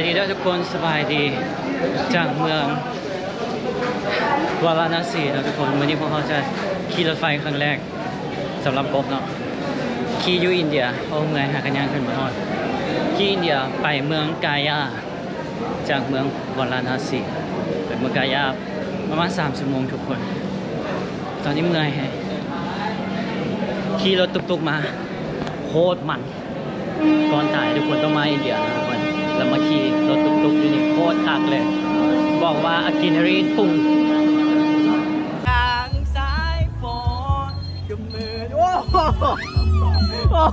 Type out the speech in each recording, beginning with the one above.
ายดีทุกคนสบายดีจากเมืองวาราณสีนะทุกคนวันนี้พวกเขาจะขี่รถไฟครั้งแรกสำหรับกบเนาะขี่อยู่อินเดียเพราะเมืองหากันยานขึ้นมาฮอดขี่อินเดียไปเมืองกายาจากเมืองวาราณสีไปเมืองกายาประมาณ3 ชั่วโมงทุกคนตอนนี้เมื่อยขี่รถตุกๆมาโคตรมันก่อนถ่ายทุกคนต้องมาอินเดียนะทุกคนแล้วมาขี่รถตุกๆอยู่นี่โคตรคักเลยบอกว่าอากินรีพุ่งทางซ้ายฝนกับมือโอ้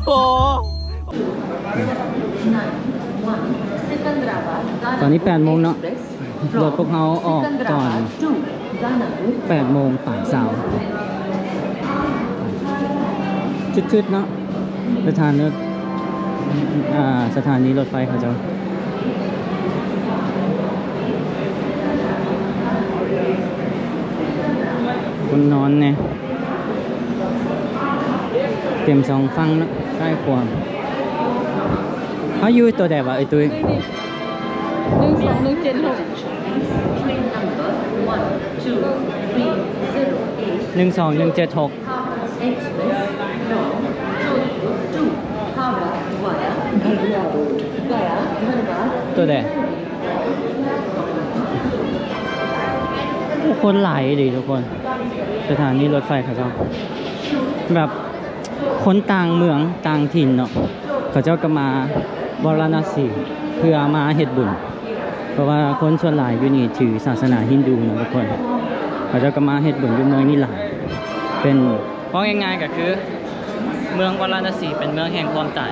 โหตอนนี้8 โมงเนาะรถพวกเขาออกก่อน8 โมงป่ายสาวชืดๆเนาะสถานีรถไฟเขาจะคนนอนเนี่ยเตรียม2 ฟังนะใกล้ความเขาอยู่ตัวแดดวะไอ้ตุ้ย12176ตัวแดดคนไหลดีทุกคนสถานีรถไฟเขาเจ้าแบบคนต่างเมืองต่างถิ่นเนาะเขาเจ้าก็มาวาราณสีเพื่อมาเฮ็ดบุญเพราะว่าคนส่วนหลายอยู่นี่ถือศาสนาฮินดูนะทุกคนเขาเจ้าก็มาเฮ็ดบุญอยู่เมืองนี้หลายเป็นเพราะง่ายๆก็คือเมืองวาราณสีเป็นเมืองแห่งความตาย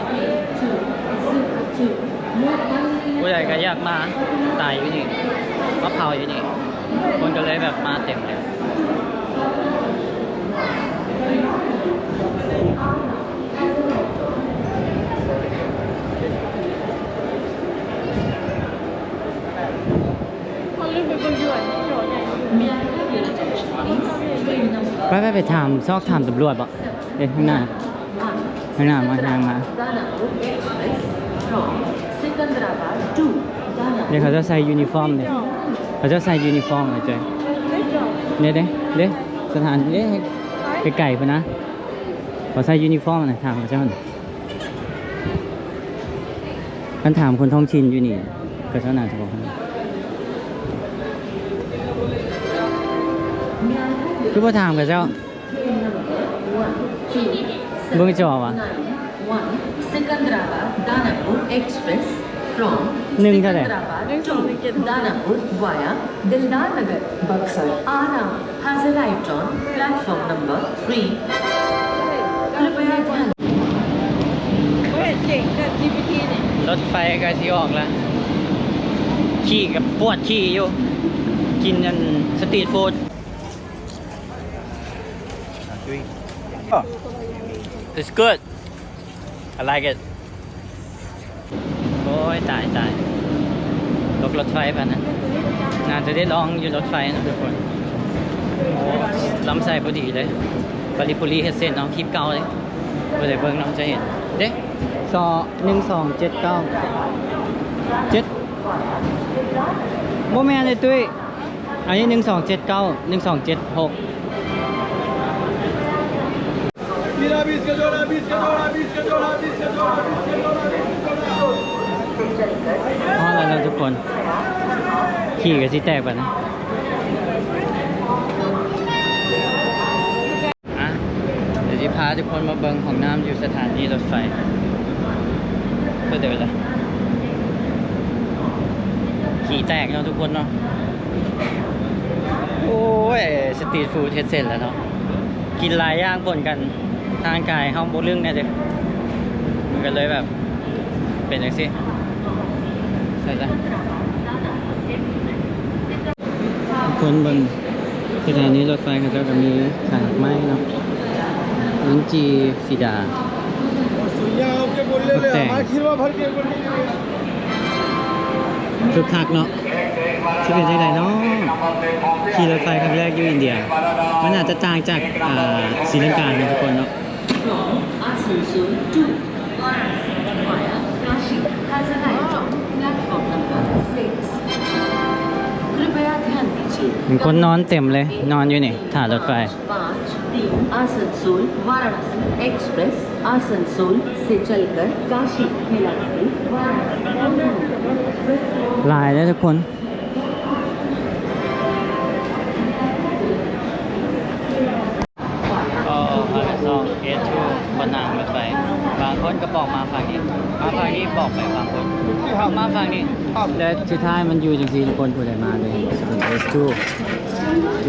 ผู้ใหญ่ก็อยากมาตายอยู่นี่มาเผาอยู่นี่คนก็เลยแบบมาเต็มเลยไปถามซอกถามตำรวจบ่เด็กข้างหน้ามาทางมาเนี่ยเขาจะใส่ยูนิฟอร์มเนี่ยเขาจะใส่ยูนิฟอร์มอะไรเจ๊เนี่ยสถานเนี่ยไปไก่ปะนะเขาใส่ยูนิฟอร์มนะถามเขาเจ้าคันถามคนท้องถิ่นอยู่นี่ก็เจ้าหน้าจะบอกคือพอถามกับเจ้าเบื้องจอวะ1 เท่าไหร่Danapur via Dildar Nagar, Buxar. Aram has arrived on platform number 3. कृपया ध्यान รถไฟก็สิออกแล้วขี่กับปวดขี่อยู่กินกันสตรีทฟู้ดIt's good I like it โอ้ยตายตกรถไฟไปนะน่าจะได้ลองอยู่รถไฟนะทุกคนโอ้ล้ำใส่พอดีเลยปริปุรีเฮดเซนเอาคลิปเก่าเลยเพื่อเบิ่งน้องจะเห็นเด้1279 โมแมนเลยตุ้ยอันนี้1279 1276อ๋อแล้วทุกคนขี่กับสิแตกไปนะเดี๋ยวจะพาทุกคนมาเบิ่งของน้ำอยู่สถานีรถไฟก็เดี๋ยวละขี่แตกเนาะทุกคนเนาะโอ้ยสตรีทฟู้ดเฮ็ดเสร็จแล้วเนาะกินหลายอย่างปนกันทางกายเฮาบ่เรื่องแน่เด้อมันก็เลยแบบเป็นจังซี่ใช่จ้ะคนเบิ่งสถานีรถไฟเขาเจ้าก็มีขายไม้เนาะลิ้นจี่สีดาแต่คึกคักเนาะที่เป็นจังไดเนาะขี่รถไฟครั้งแรกอยู่อินเดียมันอาจจะต่างจากศรีลังกานะทุกคนเนาะ has arrived on platform number มีคนนอนเต็มเลย นอนอยู่นี่ท่ารถไฟ 5 आसनसोल वाराणसी एक्सप्रेस आसनसोल से चलकर काशी खिलाड़ी वाराणसी หลายเลยทุกคนก็พาไปซ่องเอสทูบนนางรถไฟบางคนก็บอกมาฝั่งนี้มาฝั่งนี้บอกไปบางคนมาฝั่งนี้แต่สุดท้ายมันอยู่จริงๆทุกคนผู้ใดมาเลยส่วน S2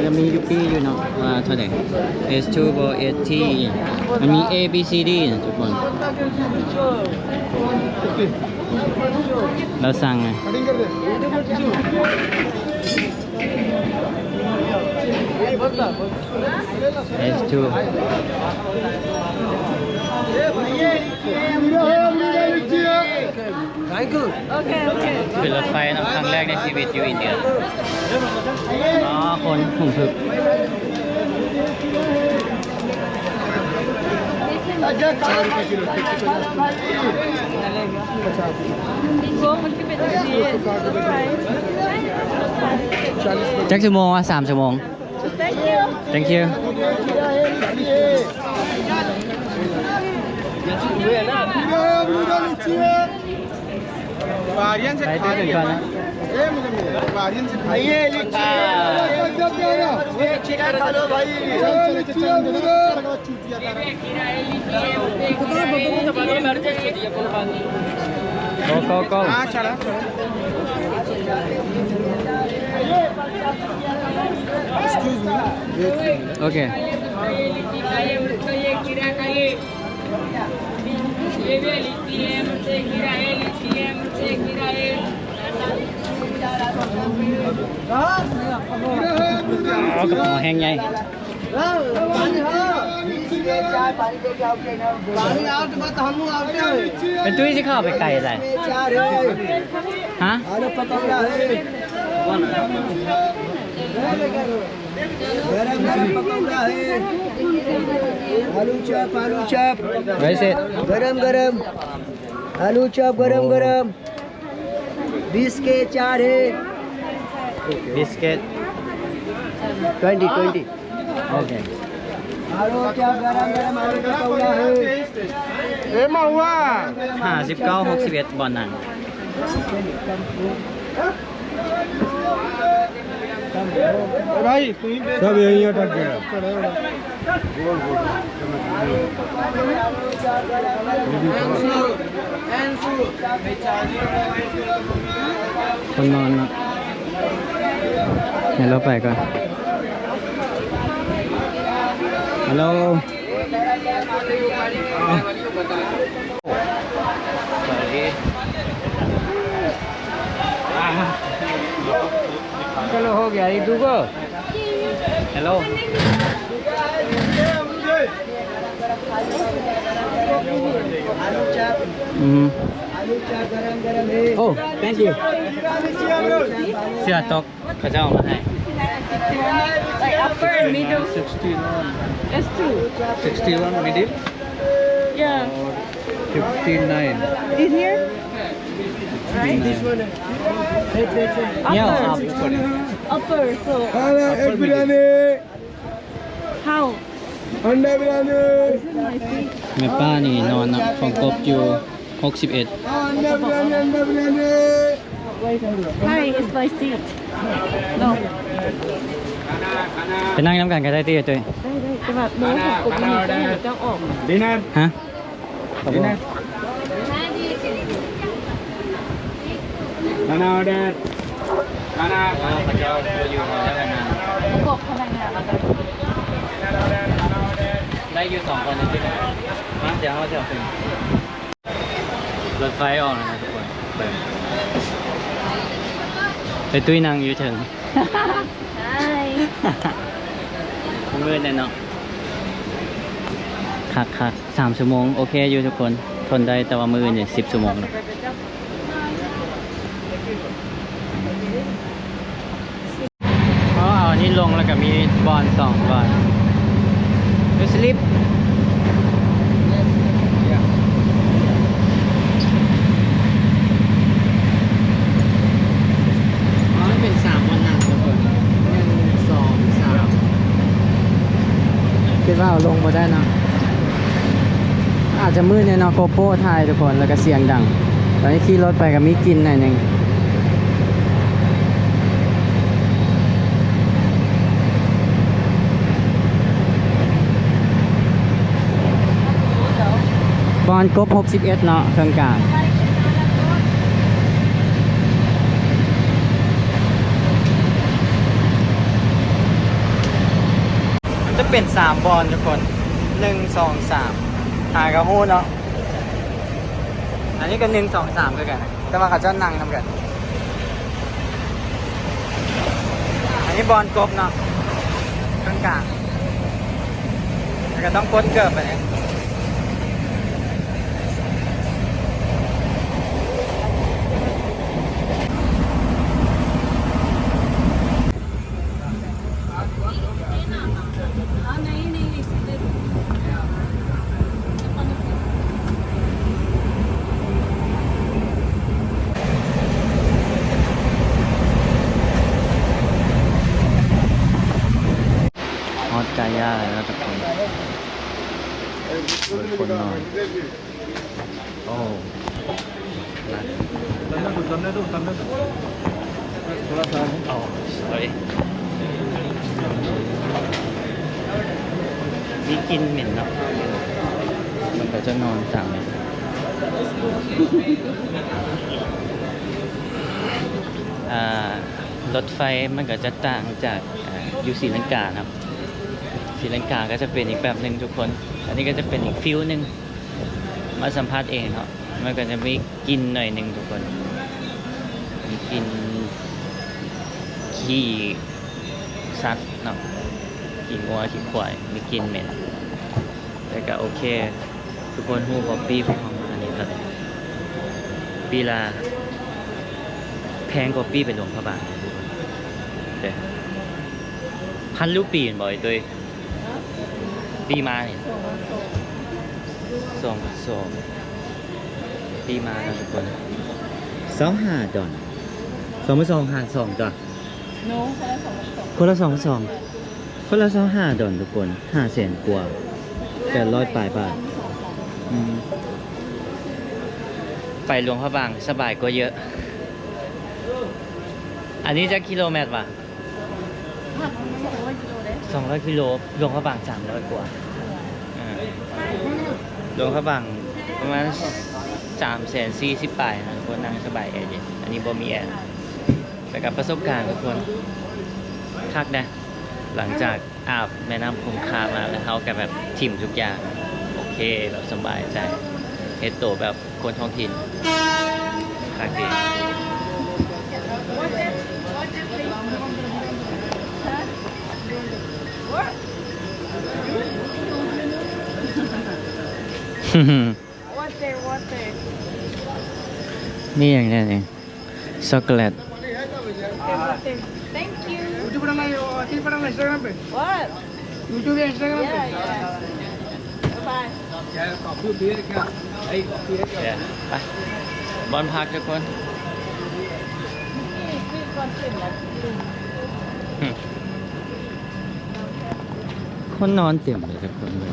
จะมียูปีอยู่เนาะว่าเท่าไหร่ S2 บวก ST มันมี A B C D นะทุกคนเราสั่งไง S2 ขึ้นรถไฟนะครั้งแรกในชีวิตอยู่อินเดียอ๋อคนหุ่มพึกจักชั่วโมงวะ3 ชั่วโมง Thank you वारियन से खा रही है वारियन से खाइए लीची ये चिकन खा लो भाई Go go हां चला एक्सक्यूज मी Okayกระเป๋าแห้งใหญ่ เป็นตุ้ยที่เข้าไปไกลอะไรฮะआलू चॉप वैसे गरम गरम आलू चॉप गरम गरम 20 के 4 है बिस्किट 20 ओके आलू चॉप गरम गरम आलू पकौड़ा है ए महुआ 59-61 บอลหนัง भाई सब यही अटक गया คนนอนนะเดี๋ยวเราไปก่อนฮัลโหลสวัสดีचलो हो गया ये दूगो हेलो आलू चॉप गरम गरम है Oh thank you เสื้อตกเขาจะเอามาให้ Like upper and middle. 61 S2. 61 middle Yeah. 59 In here? Right? this one Yeah, Upper. Upper. So खाना एक बिरयानी how? अंडा बिरयानी My feet. แม่ป้านี่นอนนะของกบอยู่61 अंडा biryani Hi, it's my seat. No. ไปนั่งน้ำกันกันได้ที่ตัว ได้แต่แบบโน้ตของกลุ่มนี้ต้องหัวจ้องออก डिनर ฮะ डिनर खाना ऑर्डर खाना พระเจ้าอยู่มาแล้วนาน บอกพนักงาน ได้อยู่2 คนในที่นั้นเดี๋ยวเขาจะขึ้นรถไฟออกแล้วนะทุกคนเปิดไปตุ้ยนั่งอยู่เถิง Hi. มืดเลยเนาะคัก3 ชั่วโมงโอเคอยู่ทุกคนทนได้แต่ว่ามือเนี่ย10 ชั่วโมงแล้วเอาอันนี้ลงแล้วก็มีบอล2 บอลดูสลิปอ๋อมันเป็น3 วันนั่งทุกคน เอาลงมาได้เนาะอาจจะมืดเนี่ยเนาะโกโปรถ่ายทุกคนแล้วก็เสียงดังตอนนี้ขี่รถไปก็มีกลินหน่อยหนึงบอลกบ61เนาะเครื่องกลางจะเป็น3บอลทุกคน1 2 3หากระหู้เนาะอันนี้ก็1 2 3ด้วยกันแต่ว่าเขาจะนั่งทำกันอันนี้บอลกบเนาะเครื่องกลางแล้วก็ต้องกดเกิบไปเนี่ยฮอตกายาแล้วทุกคนคนนอนโอ้โอ้ sorry นี่กินเหม็นเนาะมันก็จะนอนตามเนี่ยรถไฟมันก็จะต่างจากอยู่ศรีลังกาครับศรีลังกาก็จะเป็นอีกแบบหนึ่งทุกคนอันนี้ก็จะเป็นอีกฟิลหนึ่งมาสัมภาษณ์เองครับมันก็จะมีกลิ่นหน่อยหนึ่งทุกคนมีกลิ่นขี้สัตว์เนาะขี้งัวขี้ควายมีกลิ่นเหม็นแต่ก็โอเคทุกคนฮู้ว่าปีของเราอันนี้เท่าไหร่ปีละแพงกว่าปีไปหลวงพระบางเด้1,000 รูปีนบ่อยตัวปีมาเนี่ย2 ปีมาแล้วทุกคน25 ดอน2 หาร2 ดอน no คนละ2 คนละ25 ดอนทุกคน500,000 กว่า800 ปลายบาทไปหลวงพระบางสบายกว่าเยอะอันนี้จะกิโลเมตรป่ะ200 กิโลหลวงพระบาง300 กว่าหลวงพระบางประมาณ340 ปลายนะทุกคนนั่งสบายแอร์เย็นอันนี้บ่มีแอร์แต่กับประสบการณ์ทุกคนคักนะหลังจากอาบแม่น้ำคงคามาแล้วเขากับแบบทิมทุกอย่างโอเคแบบสบายใจเฮดโตแบบคนท้องถิ่นคักดี water นี่อย่างนี้เองช็อกโกแลต thank you YouTube पर हमारा Instagram पे what YouTube या Instagram पे bye क्या कॉफी बियर क्या भाई कॉफी है क्या ไปบอลพักทุกคน นี่คือก่อนขึ้นแล้ว คนนอนเต็มเลยทุกคนเลย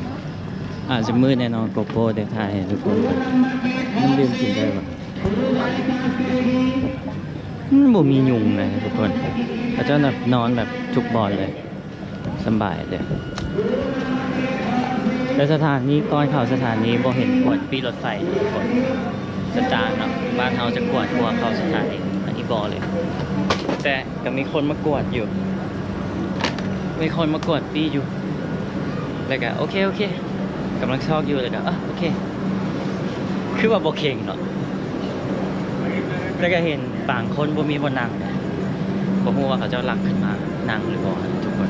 อาจจะมืดแน่นอนโกโปรแต่ไทยทุกคนมันดื่มกินได้ปะบ่มียุงเลยทุกคนเขาจะแบบนอนแบบจุกบอลเลยสบายเลยแต่สถานีก่อนเข้าสถานีบ่เห็นกวดปีรถไฟทุกคนสตาร์เนาะบ้านเราจะกวดกลัวเข้าสถานีอันนี้บ่เลยแต่ก็มีคนมากวดอยู่มีคนมากวดปีอยู่แล้วก็โอเคกำลังชอบอยู่เลยก็โอเคคือว่าบ่เก่งเนาะแต่ก็เห็นบางคนบ่มีบ่นั่งบ่ฮู้ว่าเขาจะลักขึ้นมานั่งหรือบ่ทุกคน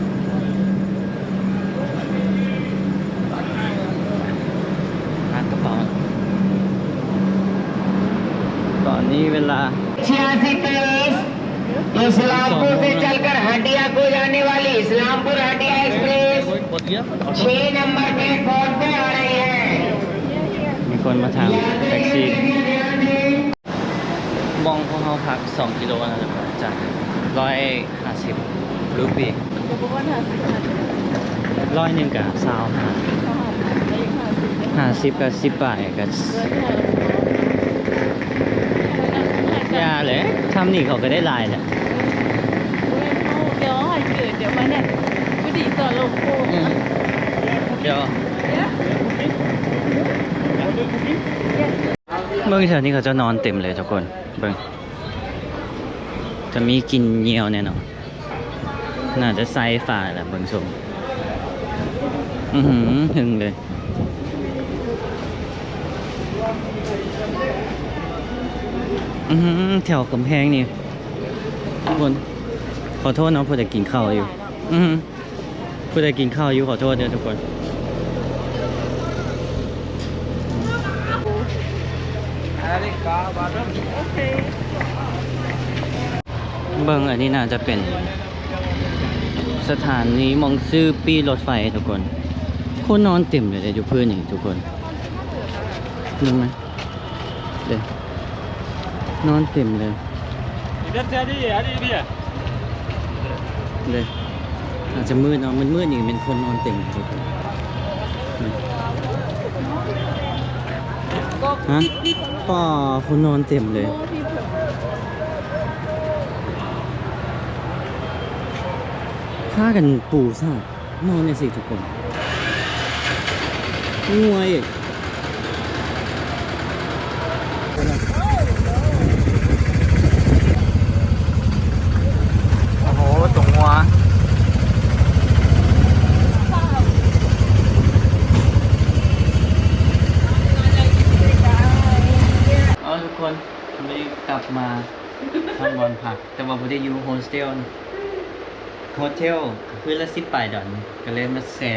หากระเป๋าตอนนี้เวลา इस्लामपुर से चलकर हटिया को जाने वाली इस्लामपुर हटिया एक्सप्रेस 6 नंबर प्लेटफॉर्म पे आ रही है มีคนมาถามแท็กซี่มองพวกเขาพัก2 กิโลนะครับจาก150 รูปี กูก็ว่า50 ร้อยหนึ่งกับซาวหา 50กับ10 บาทกับยาเลยทำนี่เขาก็ได้หลายแหละ เดี๋ยวให้เกิดเดี๋ยวมาเนี่ยผู้ดีต่อโลกโค เดี๋ยวเบิ่งแถวนี้เขาจะนอนเต็มเลยทุกคนเบิ่งจะมีกินเหยี่ยวแน่นอนน่าจะไซฟ้าแหละเบิ่งชมหึงเลยแถวกำแพงนี่ทุกคนขอโทษเนาะผู้ใดกินข้าวอยู่ผู้ใดกินข้าวอยู่ขอโทษเด้อทุกคนเบิ่งอันนี้น่าจะเป็นสถานีมองซื้อปีรถไฟทุกคนคนนอนเต็มเลยอยู่พื้นนี่ทุกคนนึกไหมเดี๋ยวนอนเต็มเลยเลยอาจจะมืดเนาะมันมืดนี่เป็นคนนอนเต็มทุกคนฮะป่าคนนอนเต็มเลยผ้ากันปูซะนอนเนี่ยสิทุกคนงวยอีกโอ้โหตรงหัวทุกคนไม่กลับมาทำบอลผักแต่ว่าผมได้อยู่โฮสเทลคือละ10 ปลายดอนก็เลยมาแซ่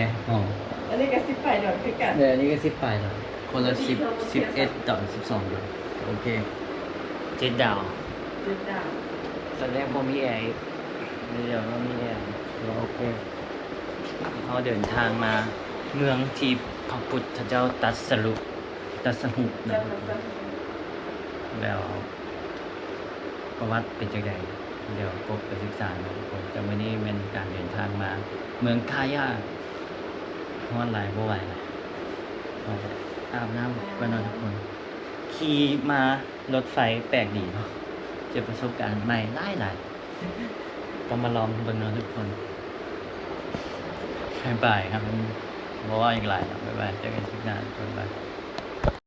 อันนี้ก็10 ไปเดี๋ยวคือกัน เดี๋ยวนี้ก็10 ปลายดอนคนละ11 ดอน 12 ดอนโอเค7 ดาวตอนแรกผมมีแอร์เดี๋ยวเรามีแอร์โอเคเขาเดินทางมาเมืองที่พระพุทธเจ้าตรัสรู้นะแล้วประวัติเป็นจังไดเดี๋ยวพบไปศึกษาทุกคนแต่วันนี้เป็นการเดินทางมาเมืองคายาฮ้อนหลายบ่ไหวเลยอาบน้ำกันนอนทุกคนขี่มารถไฟแปลกดีเนาะเจอประสบการณ์ใหม่หลายก็มาลองเบิ่งเนาะทุกคนบ๊ายบายครับบอกว่าอีกหลายบ๊ายบายเจอกันคลิปหน้าบ๊ายบาย